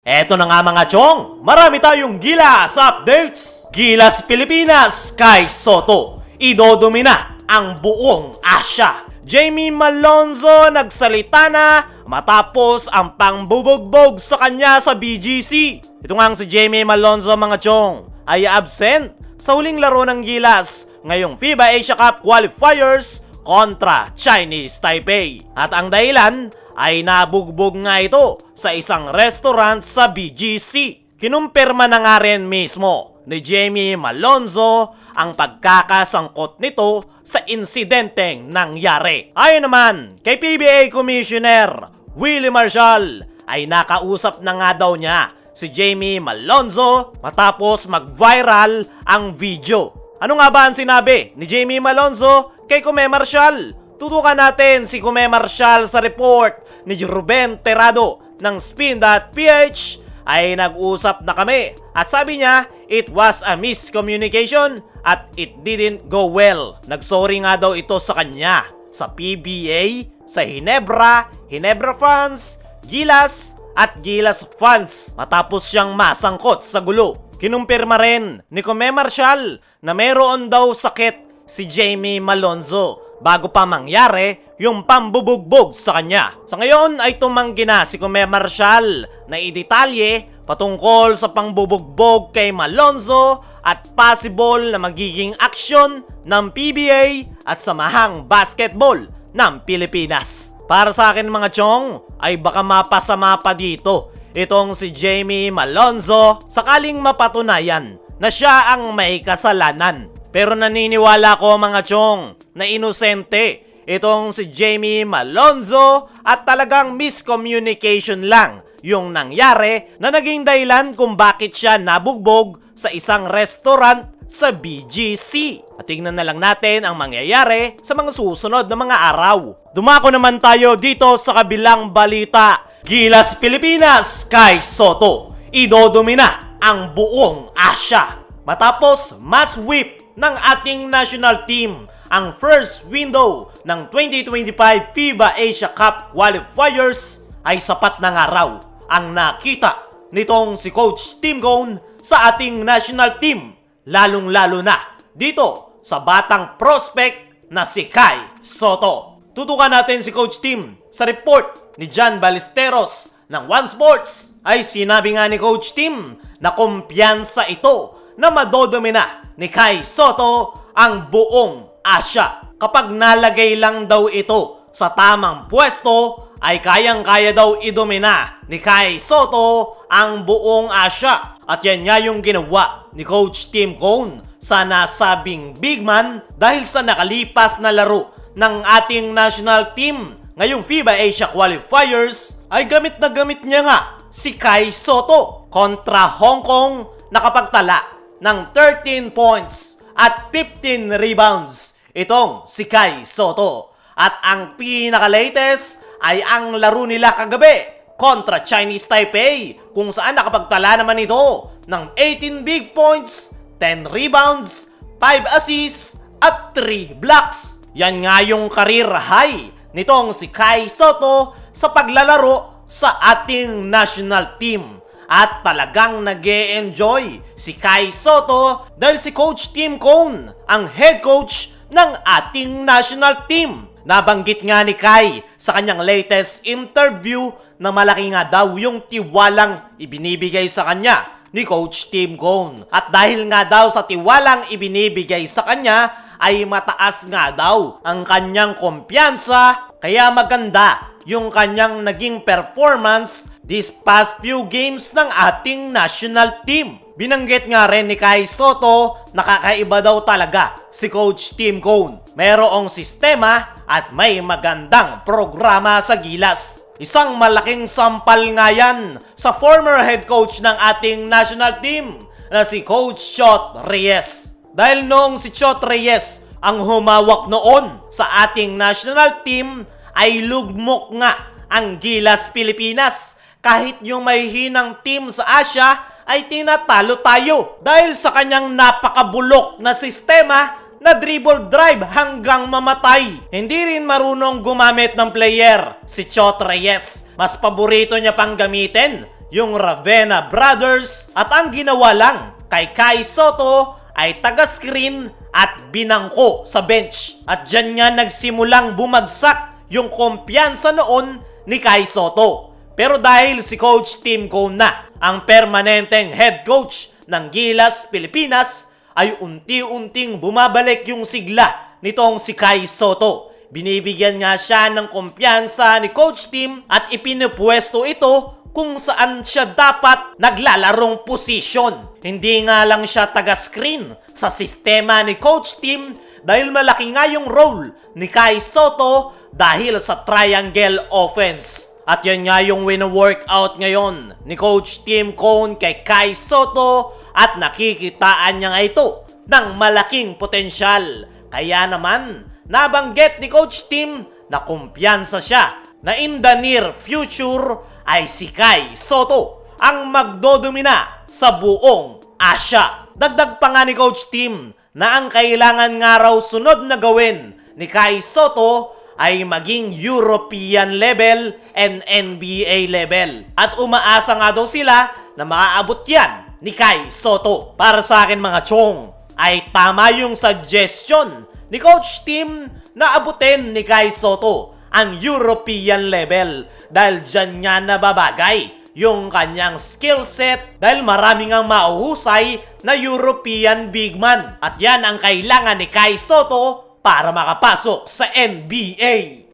Eto na nga mga chong, marami tayong Gilas updates. Gilas Pilipinas kay Soto, idodomina ang buong Asia. Jamie Malonzo nagsalita na matapos ang pangbubugbog sa kanya sa BGC. Ito nga si Jamie Malonzo mga chong ay absent sa huling laro ng Gilas ngayong FIBA Asia Cup qualifiers kontra Chinese Taipei. At ang dahilan ay nabugbog nga ito sa isang restaurant sa BGC. Kinumpirma na nga rin mismo ni Jamie Malonzo ang pagkakasangkot nito sa insidenteng nangyari. Ayon naman kay PBA Commissioner Willie Marshall ay nakausap na nga daw niya si Jamie Malonzo matapos mag-viral ang video. Ano nga ba ang sinabi ni Jamie Malonzo kay Kume Marshall? Tutukan natin si Kume Marshall sa report ni Ruben Terrado ng Spin.ph. Ay nag-usap na kami at sabi niya it was a miscommunication at it didn't go well. Nagsorry nga daw ito sa kanya, sa PBA, sa Hinebra fans, Gilas at Gilas fans matapos siyang masangkot sa gulo. Kinumpirma rin ni Kume Marshall na meron daw sakit si Jamie Malonzo bago pa mangyari yung pambubugbog sa kanya. Sa ngayon ay tumanggi na si Kume Marshall na idetalye patungkol sa pangbubugbog kay Malonzo at possible na magiging aksyon ng PBA at Samahang Basketball ng Pilipinas. Para sa akin mga chong ay baka mapasama pa dito itong si Jamie Malonzo sakaling mapatunayan na siya ang may kasalanan. Pero naniniwala ko mga chong na inosente itong si Jamie Malonzo at talagang miscommunication lang yung nangyari na naging dahilan kung bakit siya nabugbog sa isang restaurant sa BGC. At tingnan na lang natin ang mangyayari sa mga susunod na mga araw. Dumako naman tayo dito sa kabilang balita. Gilas Pilipinas kay Soto, idodomina ang buong Asia. Matapos mass sweep ng ating national team ang first window ng 2025 FIBA Asia Cup qualifiers ay sapat na nga raw ang nakita nitong si Coach Tim Cone sa ating national team, lalong-lalo na dito sa batang prospect na si Kai Soto. Tutukan natin si Coach Tim sa report ni John Ballesteros ng One Sports. Ay sinabi nga ni Coach Tim na kumpiyansa ito na madodomina ni Kai Soto ang buong Asia. Kapag nalagay lang daw ito sa tamang pwesto, ay kayang-kaya daw idomina ni Kai Soto ang buong Asia. At yan nga yung ginawa ni Coach Tim Cone sa nasabing big man dahil sa nakalipas na laro ng ating national team ngayong FIBA Asia qualifiers ay gamit na gamit niya nga si Kai Soto kontra Hong Kong, nakapagtala ng 13 points at 15 rebounds itong si Kai Soto. At ang pinaka-latest ay ang laro nila kagabi kontra Chinese Taipei kung saan nakapagtala naman ito ng 18 big points, 10 rebounds, 5 assists at 3 blocks. Yan nga yung career high nitong si Kai Soto sa paglalaro sa ating national team. At talagang nag-e-enjoy si Kai Soto dahil si Coach Tim Cone ang head coach ng ating national team. Nabanggit nga ni Kai sa kanyang latest interview na malaki nga daw yung tiwalang ibinibigay sa kanya ni Coach Tim Cone. At dahil nga daw sa tiwalang ibinibigay sa kanya ay mataas nga daw ang kanyang kumpiyansa, kaya maganda yung kanyang naging performance these past few games ng ating national team. Binanggit nga rin ni Kai Soto na kakaiba daw talaga si Coach Tim Cone. Merong sistema at may magandang programa sa Gilas. Isang malaking sampal nga yan sa former head coach ng ating national team na si Coach Chot Reyes. Dahil noong si Chot Reyes ang humawak noon sa ating national team ay lugmok nga ang Gilas Pilipinas. Kahit yung may hinang team sa Asia ay tinatalo tayo dahil sa kanyang napakabulok na sistema na dribble drive hanggang mamatay. Hindi rin marunong gumamit ng player si Chot Reyes. Mas paborito niya pang gamitin yung Ravena Brothers at ang ginawa lang kay Kai Sotto ay taga-screen at binangko sa bench. At dyan nga nagsimulang bumagsak yung kumpiyansa noon ni Kai Sotto. Pero dahil si Coach Tim Cone na ang permanenteng head coach ng Gilas Pilipinas, ay unti-unting bumabalik yung sigla nitong si Kai Sotto. Binibigyan nga siya ng kumpiyansa ni Coach Tim at ipinupwesto ito kung saan siya dapat naglalarong posisyon. Hindi nga lang siya taga-screen sa sistema ni Coach Tim dahil malaki nga yung role ni Kai Sotto dahil sa triangle offense. At yan nga yung wino-workout ngayon ni Coach Tim Cone kay Kai Sotto at nakikitaan niya nga ito ng malaking potensyal. Kaya naman, nabanggit ni Coach Tim na kumpiyansa siya na in the near future ay si Kai Sotto ang magdodomina sa buong Asia. Dagdag pa nga ni Coach Tim na ang kailangan nga raw sunod na gawin ni Kai Sotto ay maging European level and NBA level. At umaasa nga daw sila na maaabot yan ni Kai Sotto. Para sa akin mga chong, ay tama yung suggestion ni Coach Tim na abutin ni Kai Sotto ang European level dahil dyan nga nababagay yung kanyang skill set dahil maraming ang mauhusay na European big man. At yan ang kailangan ni Kai Sotto para makapasok sa NBA.